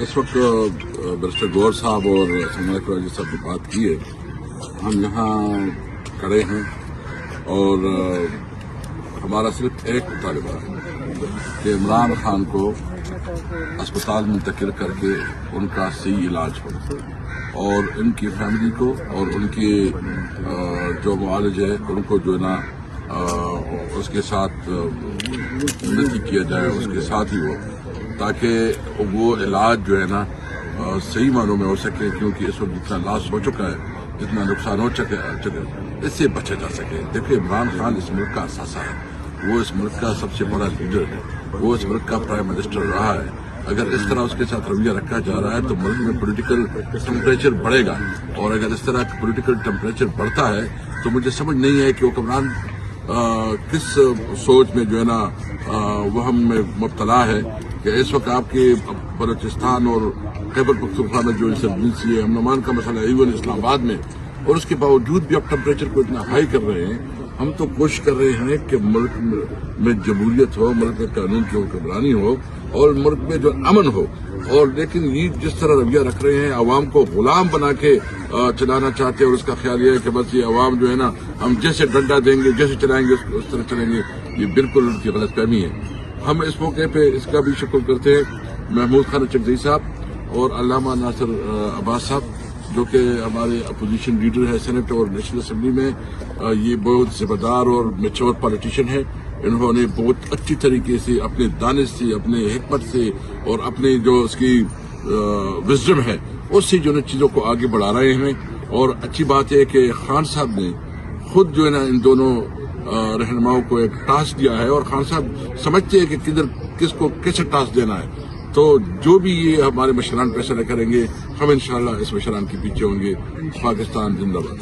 जिस वक्त बैरिस्टर गौहर साहब और सलमान राजी साहब ने बात की है, हम यहाँ खड़े हैं और हमारा सिर्फ एक मुतालबा है कि इमरान खान को अस्पताल मुंतकिल करके उनका सही इलाज हो और इनकी फैमिली को और उनके जो मुआलिज है उनको जो है ना उसके साथ उन्नति किया जाए, उसके साथ ही हो, ताकि वो इलाज जो है ना सही मानों में हो सके, क्योंकि इस वक्त जितना लॉस हो चुका है, जितना नुकसान हो चुका है, इससे बचा जा सके। देखिए, इमरान खान इस मुल्क का असासा है, वो इस मुल्क का सबसे बड़ा लीडर है, वो इस मुल्क का प्राइम मिनिस्टर रहा है। अगर इस तरह उसके साथ रवैया रखा जा रहा है तो मुल्क में पॉलिटिकल टेम्परेचर बढ़ेगा, और अगर इस तरह का पॉलिटिकल टेम्परेचर बढ़ता है तो मुझे समझ नहीं है कि वो इमरान किस सोच में जो है ना वहम में मुब्तला है कि इस वक्त आपके बलूचिस्तान और खैबर पख्तूनख्वा में जो इंसर्जेंसी है, अमन अमान का मसला है, इवन इस्लामाबाद में, और उसके बावजूद भी अब टेम्परेचर को इतना हाई कर रहे हैं। हम तो कोशिश कर रहे हैं कि मुल्क में जमहूरियत हो, मुल्क में कानून की हुक्मरानी हो और मुल्क में जो अमन हो, और लेकिन ये जिस तरह रवैया रख रहे हैं, आवाम को गुलाम बना के चलाना चाहते हैं, और उसका ख्याल ये है कि बस ये आवाम जो है ना हम जैसे डंडा देंगे, जैसे चलाएंगे उस तरह चलेंगे, ये बिल्कुल उनकी गलतफहमी है। हम इस मौके पे इसका भी शुक्र करते हैं महमूद खान चकधरी साहब और अल्लामा नासिर अब्बास साहब, जो कि हमारे अपोजिशन लीडर है सेनेट और नेशनल असेंबली में। ये बहुत जिम्मेदार और मेच्योर पॉलिटिशियन है। इन्होंने बहुत अच्छी तरीके से अपने दानिश से, अपने हिकमत से और अपने जो उसकी विजडम है उससे जो है चीज़ों को आगे बढ़ा रहे हैं। और अच्छी बात है कि खान साहब ने खुद जो है ना इन दोनों रहनुमाओं को एक टास्क दिया है, और खान साहब समझते हैं कि किधर किसको कैसे टास्क देना है। तो जो भी ये हमारे मशरान फैसला करेंगे, हम इंशाअल्लाह इस मशरान के पीछे होंगे। पाकिस्तान जिंदाबाद।